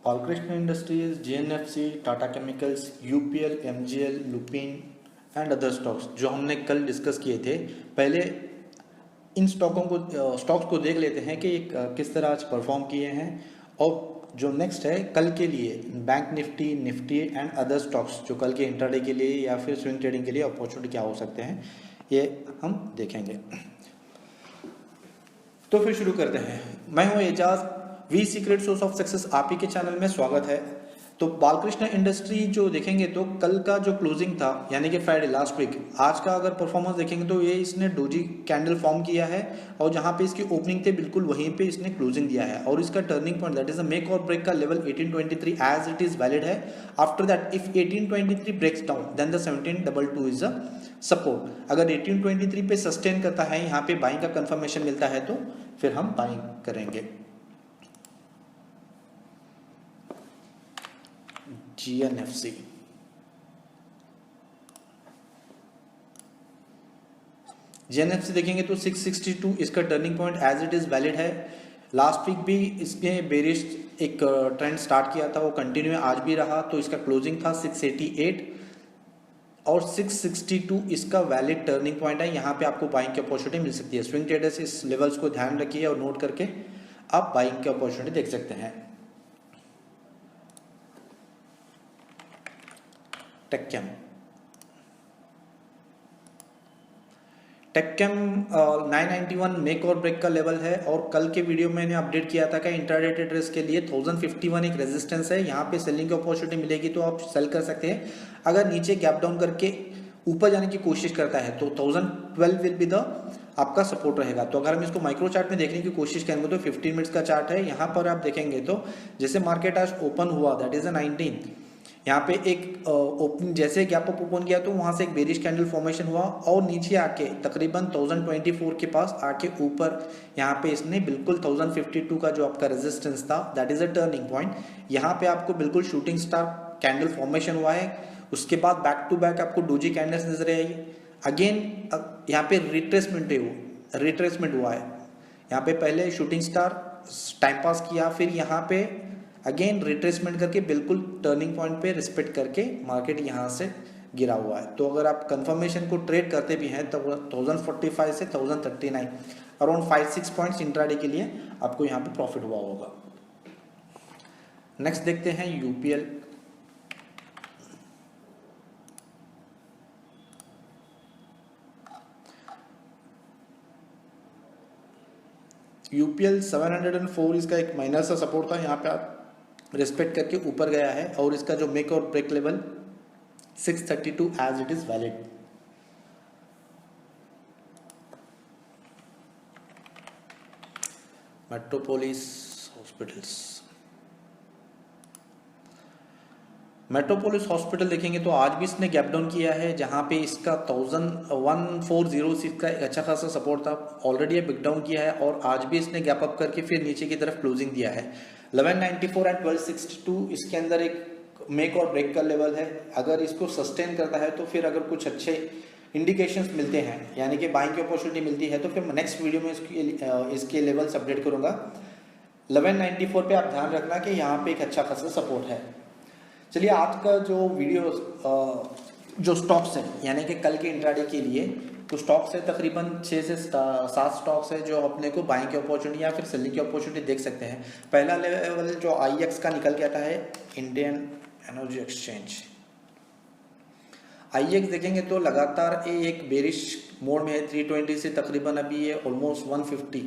Balkrishna industries, JNFC, Tata chemicals, UPL, MGL, Lupin and other stocks जो हमने कल डिस्कस किए थे। पहले इन स्टॉक्स को देख लेते हैं कि ये किस तरह आज परफॉर्म किए हैं, और जो नेक्स्ट है कल के लिए bank Nifty, Nifty and other stocks जो कल के इंट्राडे के लिए या फिर स्विंग ट्रेडिंग के लिए अपॉर्चुनिटी क्या हो सकते हैं, ये हम देखेंगे। तो फिर शुरू करते हैं। मैं हूं Ejaz, we secret source of success आप ही के चैनल में स्वागत है। तो बालकृष्ण इंडस्ट्री जो देखेंगे तो कल का जो क्लोजिंग था यानी कि फ्राइडे लास्ट वीक, आज का अगर परफॉर्मेंस देखेंगे तो ये इसने डोजी कैंडल फॉर्म किया है और जहां पे इसकी ओपनिंग थे बिल्कुल वहीं पे इसने क्लोजिंग दिया है, और इसका turning point that is a make और ब्रेक का level 1823 as it is valid है। After that if 1823 breaks down then the 1722 is a support. अगर 1823 पे सस्टेन करता है, यहाँ पे बाइंग का कंफर्मेशन मिलता है तो फिर हम बाइंग करेंगे। जीएनएफसी, जीएनएफसी देखेंगे तो 662 इसका turning point as it is valid है। लास्ट वीक भी इसमें बेरिश एक ट्रेंड स्टार्ट किया था, वो कंटिन्यू आज भी रहा, तो इसका क्लोजिंग था 688 और 662 इसका वैलिड टर्निंग पॉइंट है। यहाँ पे आपको बाइंग की अपॉर्चुनिटी मिल सकती है। स्विंग ट्रेडर्स इस लेवल्स को ध्यान रखिए और नोट करके आप बाइंग की अपॉर्चुनिटी देख सकते हैं। टेक्केम, टेक्केम 991 मेक और ब्रेक का लेवल है, और कल के वीडियो में मैंने अपडेट किया था कि इंट्राडे ट्रेडर्स के लिए 1051 एक रेजिस्टेंस है। यहाँ पे सेलिंग की अपॉर्चुनिटी मिलेगी तो आप सेल कर सकते हैं। अगर नीचे गैप डाउन करके ऊपर जाने की कोशिश करता है तो 1012 विल बी द आपका सपोर्ट रहेगा। तो अगर हम इसको माइक्रो चार्ट में देखने की कोशिश करेंगे तो 15 मिनट्स का चार्ट है। यहाँ पर आप देखेंगे तो जैसे मार्केट आज ओपन हुआ दैट इज 19, यहाँ पे एक ओपनिंग जैसे गैप अप ओपन किया तो वहां से एक बेरिश कैंडल फॉर्मेशन हुआ और नीचे आके तकरीबन 1024 के पास आके ऊपर यहाँ पे इसने बिल्कुल 1052 का जो आपका रेजिस्टेंस था that is a turning point. यहाँ पे आपको बिल्कुल शूटिंग स्टार कैंडल फॉर्मेशन हुआ है। उसके बाद बैक टू बैक आपको डोजी कैंडल्स नजर आई। अगेन यहाँ पे रिट्रेसमेंट हुआ है। यहाँ पे पहले शूटिंग स्टार टाइम पास किया, फिर यहाँ पे अगेन रिट्रेसमेंट करके बिल्कुल टर्निंग पॉइंट पे रिस्पेक्ट करके मार्केट यहाँ से गिरा हुआ है। तो अगर आप कंफर्मेशन को ट्रेड करते भी हैं तो 1045 से 1039 अराउंड 5-6 पॉइंट्स इंट्राडे के लिए आपको यहाँ पे प्रॉफिट हुआ होगा। नेक्स्ट देखते हैं यूपीएल। यूपीएल 704 इसका एक माइनर सा सपोर्ट था, यहाँ पे आप रिस्पेक्ट करके ऊपर गया है, और इसका जो मेक और break level 632 as it is valid. Metropolis hospitals, Metropolis hospital देखेंगे तो आज भी इसने गैप डाउन किया है, जहां पे इसका 1140 का एक अच्छा खासा सपोर्ट था, ऑलरेडी बिग डाउन किया है और आज भी इसने गैप अप करके फिर नीचे की तरफ क्लोजिंग दिया है। 1194 एंड 1262 इसके अंदर एक मेक और ब्रेक का लेवल है। अगर इसको सस्टेन करता है तो फिर अगर कुछ अच्छे इंडिकेशंस मिलते हैं यानी कि बाइंग की अपॉर्चुनिटी मिलती है तो फिर मैं नेक्स्ट वीडियो में इसके लेवल्स अपडेट करूंगा। 1194 पे आप ध्यान रखना कि यहाँ पे एक अच्छा खासा सपोर्ट है। चलिए आज का जो वीडियो जो स्टॉक्स हैं यानी कि कल के इंट्राडे के लिए, तो स्टॉक्स है तकरीबन 6 से 7 स्टॉक्स है जो अपने को बाइंग की अपॉर्चुनिटी या फिर सेलिंग की अपॉर्चुनिटी देख सकते हैं। पहला लेवल जो आईएक्स का निकल के आता है, इंडियन एनर्जी एक्सचेंज। आईएक्स देखेंगे तो लगातार एक बेरिश मोड में है, 320 से तकरीबन अभी ये ऑलमोस्ट 150,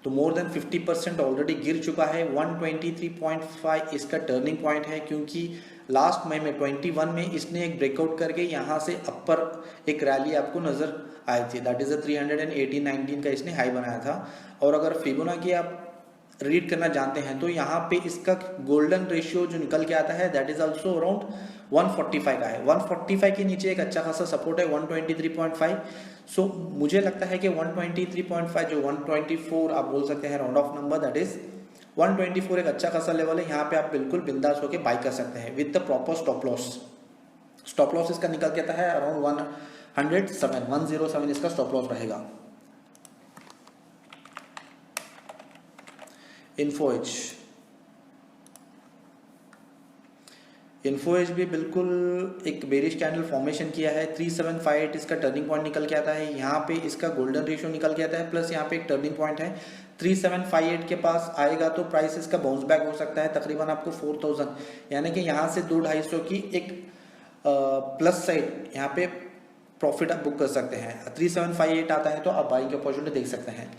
तो मोर देन 50% ऑलरेडी गिर चुका है। 123.5 इसका टर्निंग पॉइंट है, क्योंकि लास्ट मई में 21 में इसने एक ब्रेकआउट करके यहाँ से अपर एक रैली आपको नजर आई थी, दैट इज 318-19 का इसने हाई बनाया था। और अगर फिबोनाची आप रीड करना जानते हैं तो यहाँ पे इसका गोल्डन रेशियो जो निकल के आता है दैट इज ऑल्सो अराउंड 145 का है। 145 के नीचे एक अच्छा खासा सपोर्ट है 123.5। सो मुझे लगता है कि 123.5 जो 124 आप बोल सकते हैं round of number, that is 124 एक अच्छा खासा लेवल है। यहाँ पे आप बिल्कुल बिंदास होकर बाई कर सकते हैं with the proper stop loss. Stop loss इसका निकल के आता है अराउंड 107 इसका स्टॉप लॉस रहेगा। इन्फो एज, इन्फोएज भी बिल्कुल एक बेरिश कैंडल फॉर्मेशन किया है। 3758 इसका टर्निंग पॉइंट निकल के आता है, यहाँ पे इसका गोल्डन रेशियो निकल के आता है, प्लस यहाँ पे एक टर्निंग पॉइंट है 3758 के पास आएगा तो प्राइस इसका बाउंस बैक हो सकता है तकरीबन आपको 4000, यानी कि यहाँ से 2-250 की एक प्लस साइड यहाँ पे प्रॉफिट आप बुक कर सकते हैं। 3758 आता है तो आप बाइंग की अपॉर्चुनिटी देख सकते हैं।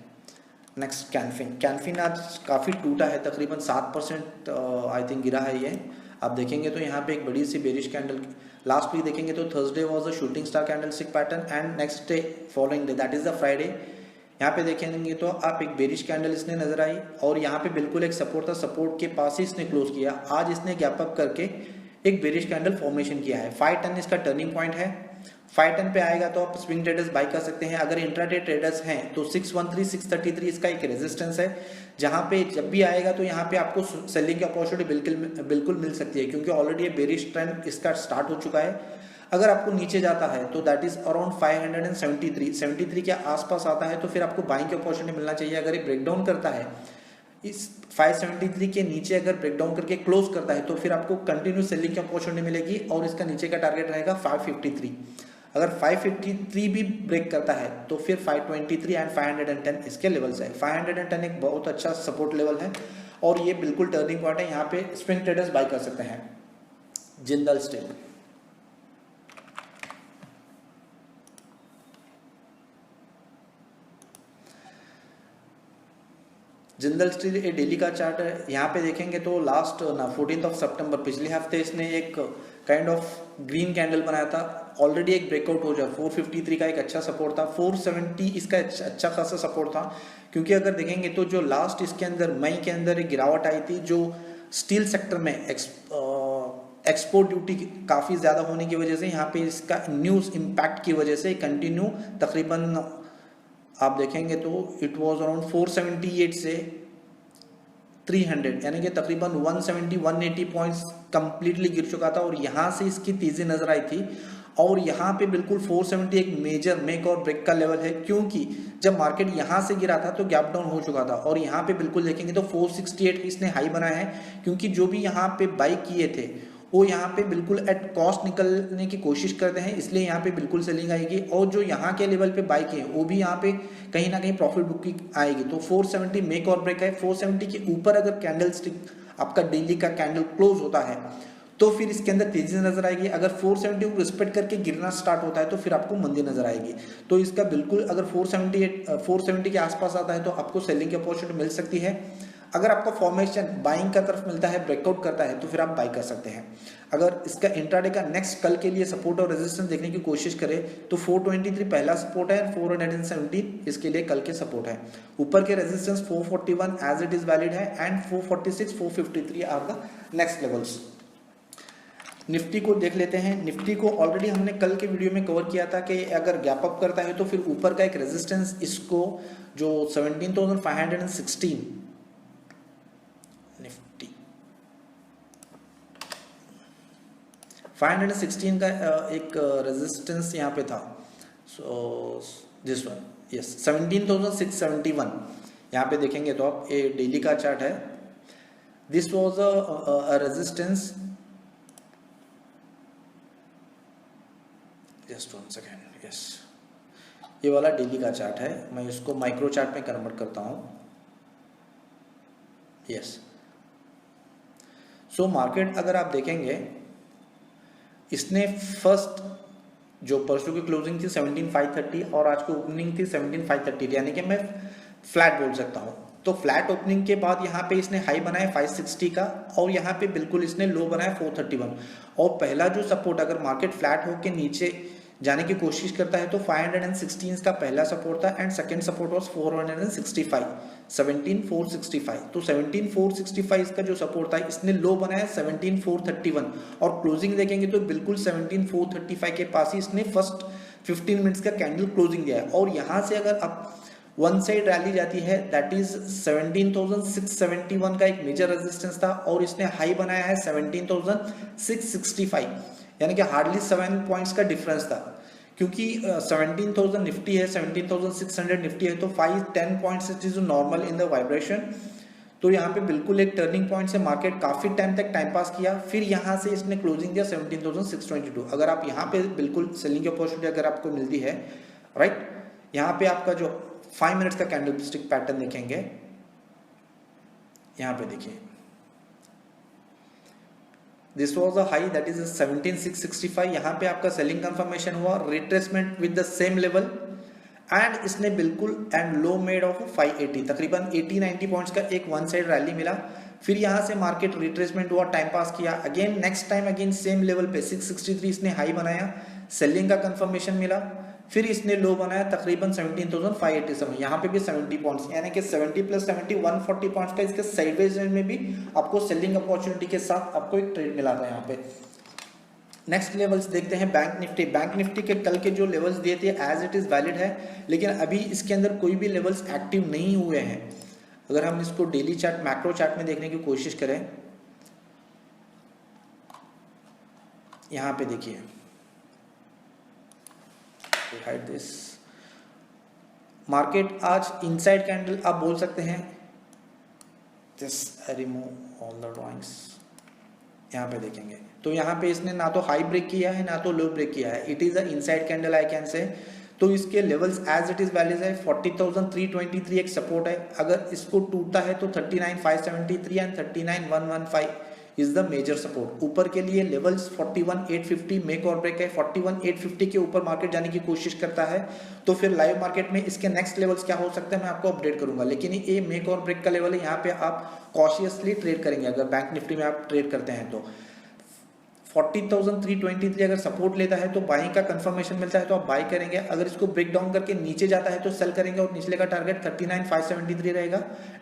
नेक्स्ट कैनफिन आज काफ़ी टूटा है, तकरीबन 7% आई थिंक गिरा है ये। आप देखेंगे तो यहाँ पे एक बड़ी सी बेरिश कैंडल, लास्ट वीक देखेंगे तो Thursday was a shooting star candlestick pattern and next day following day that is the Friday, यहाँ पे देखेंगे तो आप एक बेरिश कैंडल इसने नजर आई और यहाँ पे बिल्कुल एक सपोर्ट था, सपोर्ट के पास ही इसने क्लोज किया। आज इसने गैप अप करके एक बेरिश कैंडल फॉर्मेशन किया है। 510 इसका टर्निंग पॉइंट है, 510 पे आएगा तो आप स्विंग ट्रेडर्स बाई कर सकते हैं। अगर इंट्राडे ट्रेडर्स हैं तो 613 633 इसका एक रेजिस्टेंस है, जहां पे जब भी आएगा तो यहाँ पे आपको सेलिंग की अपॉर्चुनिटी बिल्कुल मिल सकती है, क्योंकि ऑलरेडी ये बेरिश ट्रेंड इसका स्टार्ट हो चुका है। अगर आपको नीचे जाता है तो दैट इज अराउंड 573 के आसपास आता है तो फिर आपको बाइंग की अपॉर्चुनिटी मिलना चाहिए। अगर ये ब्रेकडाउन करता है इस 573 के नीचे, अगर ब्रेकडाउन करके क्लोज करता है तो फिर आपको कंटिन्यू सेलिंग की अपॉर्चुनिटी मिलेगी और इसका नीचे का टारगेट रहेगा 553। अगर 553 भी ब्रेक करता है तो फिर 523 एंड 510 इसके लेवल्स है। 510 एक बहुत अच्छा सपोर्ट लेवल है और ये बिल्कुल टर्निंग पॉइंट है, यहाँ पे स्विंग ट्रेडर्स बाय कर सकते हैं। जिंदल स्टील, जिंदल स्टील ये डेली का चार्ट है। यहाँ पे देखेंगे तो लास्ट 14 सितंबर पिछले हफ्ते इसने एक काइंड ऑफ ग्रीन कैंडल बनाया था, ऑलरेडी एक ब्रेकआउट हो जाए। 453 का एक अच्छा सपोर्ट था, 470 इसका अच्छा खासा सपोर्ट था, क्योंकि अगर देखेंगे तो जो लास्ट इसके अंदर मई के अंदर एक गिरावट आई थी जो स्टील सेक्टर में एक्सपोर्ट ड्यूटी काफ़ी ज़्यादा होने की वजह से, यहाँ पे इसका न्यूज़ इम्पैक्ट की वजह से कंटिन्यू तकरीबन आप देखेंगे तो इट वाज अराउंड 478 से 300, यानी कि तकरीबन 170-180 पॉइंट्स कंप्लीटली गिर चुका था और यहाँ से इसकी तेजी नजर आई थी। और यहाँ पे बिल्कुल 470 एक मेजर मेक और ब्रेक का लेवल है, क्योंकि जब मार्केट यहाँ से गिरा था तो गैप डाउन हो चुका था और यहाँ पे बिल्कुल देखेंगे तो 468 इसने हाई बनाया है, क्योंकि जो भी यहाँ पे बाई किए थे वो यहाँ पे बिल्कुल एट कॉस्ट निकलने की कोशिश करते हैं, इसलिए यहाँ पे बिल्कुल सेलिंग आएगी। और जो यहाँ के लेवल पे बाई किए वो भी यहाँ पे कहीं ना कहीं प्रॉफिट बुकिंग आएगी। तो 470 मेक और ब्रेक है। 470 के ऊपर अगर कैंडल स्टिक आपका डेली का कैंडल क्लोज होता है तो फिर इसके अंदर तेजी नजर आएगी। अगर 470 को रिस्पेक्ट करके गिरना स्टार्ट होता है तो फिर आपको मंदी नजर आएगी। तो इसका बिल्कुल अगर 470 के आसपास आता है तो आपको सेलिंग की अपॉर्चुनिटी मिल सकती है। अगर आपका फॉर्मेशन बाइंग का तरफ मिलता है, ब्रेकआउट करता है तो फिर आप बाई कर सकते हैं। अगर इसका इंट्राडे का नेक्स्ट कल के लिए सपोर्ट और रेजिस्टेंस देखने की कोशिश करें तो 423 पहला सपोर्ट है, 417 इसके लिए कल के सपोर्ट है। ऊपर के resistance 441 as it is valid है and 446 453 are the next levels. Nifty को देख लेते हैं। निफ्टी को ऑलरेडी हमने कल के वीडियो में कवर किया था कि अगर गैप अप करता है तो फिर ऊपर का एक रेजिस्टेंस इसको जो 17,516 निफ्टी 516 का एक रेजिस्टेंस यहाँ पे था। सो दिस वन, यस 17,671 यहाँ पे देखेंगे तो आप, ये डेली का चार्ट है। This was a resistance, just one second, yes ये वाला डेली का चार्ट है। मैं इसको माइक्रो चार्ट में कन्वर्ट करता हूँ। यस, सो मार्केट अगर आप देखेंगे इसने फर्स्ट जो परसों की क्लोजिंग थी 17,530 और आज की ओपनिंग थी 17,530, यानी कि मैं फ्लैट बोल सकता हूँ। तो फ्लैट ओपनिंग के बाद यहाँ पे इसने हाई बनाया 560 का और यहाँ पे बिल्कुल इसने लो बनाया 431। और पहला जो सपोर्ट अगर मार्केट फ्लैट होके नीचे जाने की कोशिश करता है तो 516 का पहला सपोर्ट था एंड सेकंड सपोर्ट वाज 465, 17,465। तो 17,465 इसका जो सपोर्ट था इसने लो बनाया 17,431 और क्लोजिंग देखेंगे तो बिल्कुल 17,435 के पास ही इसने फर्स्ट 15 मिनट्स का कैंडल क्लोजिंग दिया है। और यहाँ से अगर आप वन साइड रैली जाती है दैट इज 17,671 का एक मेजर रेजिस्टेंस था और इसने हाई बनाया है 17,665, यानी कि हार्डली 7 पॉइंट्स का डिफरेंस था, क्योंकि 17,000 निफ्टी है, 17,600 निफ्टी है, तो 5-10 points it is normal in the vibration. तो यहाँ पे बिल्कुल एक टर्निंग पॉइंट से मार्केट काफी टाइम तक टाइम पास किया, फिर यहाँ से इसने क्लोजिंग दिया 17,622। अगर आप यहाँ पे बिल्कुल सेलिंग की अपॉर्चुनिटी अगर आपको मिलती है, राइट, यहाँ पे आपका जो 5 मिनट्स का कैंडलस्टिक पैटर्न देखेंगे, यहाँ पे देखिए this was a high that is 17,665। यहाँ पे आपका सेलिंग कंफर्मेशन हुआ, retracement with the same level and इसने बिल्कुल एंड लो मेड ऑफ 580, तकरीबन 80-90 पॉइंट्स का एक वन साइड रैली मिला। फिर यहाँ से मार्केट रिट्रेसमेंट हुआ, टाइम पास किया, again next time again same level पे 663 इसने हाई बनाया, सेलिंग का कंफर्मेशन मिला, फिर इसने लो बनाया तकरीबन 17,587। यहाँ पे भी 70 पॉइंट्स, यानी कि 70 प्लस 70 140 पॉइंट्स का इसके साइडवेज में भी आपको सेलिंग अपॉर्चुनिटी के साथ आपको एक ट्रेड मिला था यहाँ पे। नेक्स्ट लेवल्स देखते हैं बैंक निफ्टी। बैंक निफ्टी के कल के जो लेवल्स दिए थे एज इट इज वैलिड है, लेकिन अभी इसके अंदर कोई भी लेवल्स एक्टिव नहीं हुए हैं। अगर हम इसको डेली चार्ट मैक्रो चार्ट में देखने की कोशिश करें, यहाँ पे देखिए हाइड दिस, मार्केट आज इनसाइड कैंडल आप बोल सकते हैं, just remove all the drawings, यहाँ पे देखेंगे तो यहाँ पे इसने ना तो हाई ब्रेक किया है ना तो लो ब्रेक किया है, it is a inside candle I can say. तो इसके levels as it is valid है, 40,323 एक सपोर्ट है, अगर इसको टूटता है तो 39,573 and 39,115 is the major support. ऊपर के लिए लेवल्स 41,850 मेक और ब्रेक है, 41,850 के ऊपर मार्केट जाने की कोशिश करता है तो फिर लाइव मार्केट में इसके नेक्स्ट लेवल्स क्या हो सकता है मैं आपको अपडेट करूंगा, लेकिन ये मेक और ब्रेक का लेवल है, यहाँ पे आप कॉशियसली ट्रेड करेंगे अगर बैंक निफ्टी में आप ट्रेड करते हैं तो। 40,323 अगर सपोर्ट लेता है तो बाइंग का कंफर्मेशन मिलता है तो आप बाई करेंगे, अगर इसको ब्रेक डाउन करके नीचे जाता है तो सेल करेंगे और निचले का टारगेट 39,573 रहेगा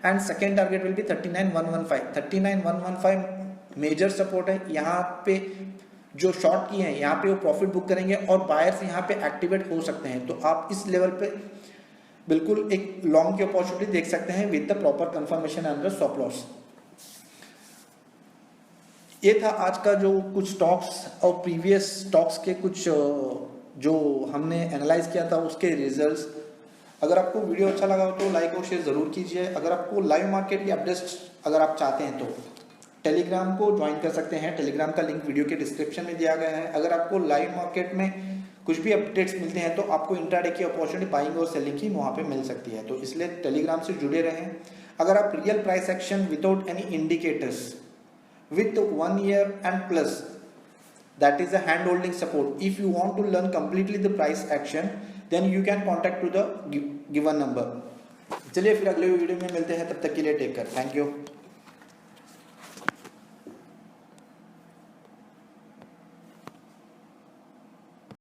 and second target will be 39,115। 39,115 major support है, यहाँ पे जो शॉर्ट किए हैं यहाँ पे वो प्रॉफिट बुक करेंगे और बायर्स यहाँ पे एक्टिवेट हो सकते हैं, तो आप इस लेवल पे बिल्कुल एक लॉन्ग की अपॉर्चुनिटी देख सकते हैं with the proper confirmation under stop loss. ये था आज का जो कुछ स्टॉक्स और प्रीवियस स्टॉक्स के कुछ जो हमने एनालाइज किया था उसके रिजल्ट्स। अगर आपको वीडियो अच्छा लगा हो तो लाइक और शेयर जरूर कीजिए। अगर आपको लाइव मार्केट की अपडेट्स अगर आप चाहते हैं तो टेलीग्राम को ज्वाइन कर सकते हैं, टेलीग्राम का लिंक वीडियो के डिस्क्रिप्शन में दिया गया है। अगर आपको लाइव मार्केट में कुछ भी अपडेट्स मिलते हैं तो आपको इंट्राडे की अपॉर्चुनिटी बाइंग और सेलिंग की वहाँ पे मिल सकती है, तो इसलिए टेलीग्राम से जुड़े रहें। अगर आप real price action without any indicators with 1 year and plus, that is a hand holding support, if you want to learn completely the price action then you can contact to the given number। चलिए फिर अगले video में मिलते हैं, तब तक के लिए टेक केयर, थैंक यू।